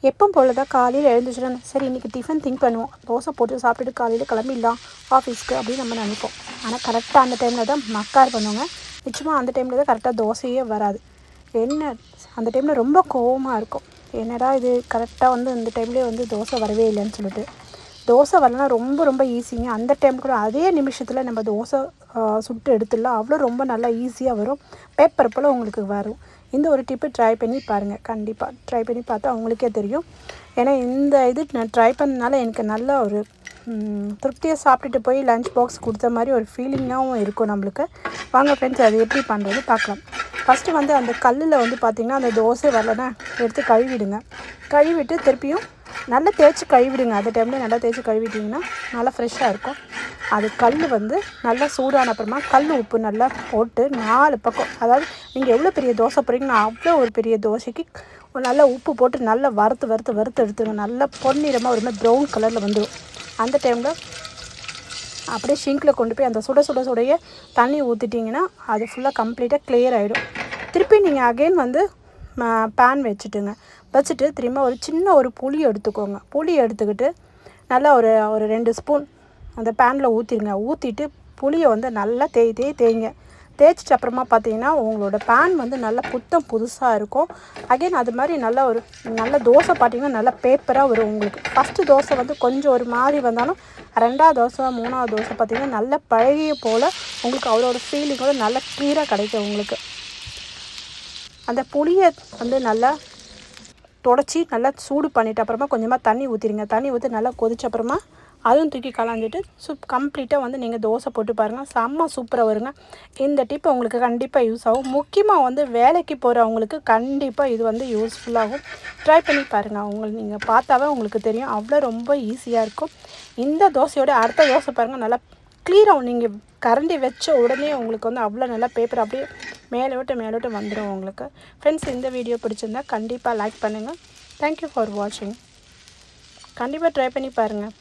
எப்பவும் போல தான் காலையில் எழுந்துச்சுன்னா சரி இன்றைக்கி டிஃபன் திங்க் பண்ணுவோம், தோசை போட்டு சாப்பிட்டுட்டு காலையில் கிளம்பிடலாம் ஆஃபீஸ்க்கு அப்படின்னு நம்ம நினைப்போம். ஆனால் கரெக்டாக அந்த டைமில் தான் மக்கார் பண்ணுவாங்க. நிச்சயமாக அந்த டைமில் தான் கரெக்டாக தோசையே வராது. என்ன அந்த டைமில் ரொம்ப கோவமாக இருக்கும், என்னடா இது கரெக்டாக வந்து இந்த டைம்லேயே வந்து தோசை வரவே இல்லைன்னு சொல்லிட்டு. தோசை வரலனா ரொம்ப ரொம்ப ஈஸிங்க. அந்த டைம் கூட அதே நிமிஷத்தில் நம்ம தோசை சுட்டு எடுத்துடலாம். அவ்வளோ ரொம்ப நல்லா ஈஸியாக வரும், பேப்பர் போல் உங்களுக்கு வரும். இந்த ஒரு டிப்பு ட்ரை பண்ணி பாருங்கள், கண்டிப்பாக ட்ரை பண்ணி பார்த்தா அவங்களுக்கே தெரியும். ஏன்னா இந்த இது நான் ட்ரை பண்ணனால எனக்கு நல்ல ஒரு திருப்தியாக சாப்பிட்டுட்டு போய் லஞ்ச் பாக்ஸ் கொடுத்த மாதிரி ஒரு ஃபீலிங்காகவும் இருக்கும் நம்மளுக்கு. வாங்க ஃப்ரெண்ட்ஸ், அது எப்படி பண்ணுறது பார்க்கலாம். ஃபஸ்ட்டு வந்து அந்த கல்லில் வந்து பார்த்திங்கன்னா அந்த தோசை வரலன்னா எடுத்து கழுவிடுங்க. கழுவிட்டு திருப்பியும் நல்லா தேய்ச்சி கழுவிடுங்க. அந்த டைமில் நல்லா தேய்ச்சி கழுவிட்டிங்கன்னா நல்லா ஃப்ரெஷ்ஷாக இருக்கும். அது கல் வந்து நல்லா சூடான அப்புறமா கல் உப்பு நல்லா போட்டு 4 பக்கம், அதாவது நீங்கள் எவ்வளோ பெரிய தோசை போடுறீங்கன்னா அவ்வளோ ஒரு பெரிய தோசைக்கு நல்லா உப்பு போட்டு நல்லா வறுத்து எடுத்துருங்க. நல்லா பொன்னிறமாக ஒரு மாதிரி ப்ரௌன் கலரில் வந்துடும். அந்த டைமில் அப்படியே ஷிங்கில் கொண்டு போய் அந்த சுடைய தண்ணி ஊற்றிட்டிங்கன்னா அது ஃபுல்லாக கம்ப்ளீட்டாக கிளியர் ஆகிடும். திருப்பி நீங்கள் அகெயின் வந்து பேன் வச்சுட்டு திரும்ப ஒரு சின்ன ஒரு புளி எடுத்துக்கோங்க. புளி எடுத்துக்கிட்டு நல்லா ஒரு 2 ஸ்பூன் அந்த பேனில் ஊற்றிட்டு புளியை வந்து நல்லா தேய்ங்க. தேய்ச்சிட்டு அப்புறமா பார்த்தீங்கன்னா உங்களோட பேன் வந்து நல்லா புதுசாக இருக்கும். அகெயின் அது மாதிரி நல்ல தோசை பார்த்தீங்கன்னா நல்லா பேப்பராக வரும் உங்களுக்கு. ஃபஸ்ட்டு தோசை வந்து கொஞ்சம் ஒரு மாதிரி வந்தாலும் 2வது தோசை 3வது தோசை பார்த்திங்கன்னா நல்லா பழகிய போல் உங்களுக்கு அவரோட ஃபீலிங்கோட நல்லா கிளியராக கிடைக்கும் உங்களுக்கு. அந்த புளியை வந்து நல்லா தொடச்சி நல்லா சூடு பண்ணிவிட்டு அப்புறமா கொஞ்சமாக தண்ணி ஊற்றிடுங்க. தண்ணி ஊற்றி நல்லா கொதிச்ச அப்புறமா அதுவும் தூக்கி கலாஞ்சிட்டு கம்ப்ளீட்டாக வந்து நீங்கள் தோசை போட்டு பாருங்கள், செம்ம சூப்பராக வருங்க. இந்த டிப் உங்களுக்கு கண்டிப்பாக யூஸ் ஆகும். முக்கியமாக வந்து வேலைக்கு போகிறவங்களுக்கு கண்டிப்பாக இது வந்து யூஸ்ஃபுல்லாகும். ட்ரை பண்ணி பாருங்கள், நீங்கள் பார்த்தாவே உங்களுக்கு தெரியும், அவ்வளோ ரொம்ப ஈஸியாக இருக்கும். இந்த தோசையோட அடுத்த தோசை பாருங்கள், நல்லா கிளியராகும். நீங்கள் கரண்டி வச்ச உடனே உங்களுக்கு வந்து அவ்வளோ நல்லா பேப்பர் அப்படியே மேலோட்டு வந்துடும் உங்களுக்கு. ஃப்ரெண்ட்ஸ், இந்த வீடியோ பிடிச்சிருந்தா கண்டிப்பாக லைக் பண்ணுங்கள். தேங்க்யூ ஃபார் வாட்சிங். கண்டிப்பாக ட்ரை பண்ணி பாருங்கள்.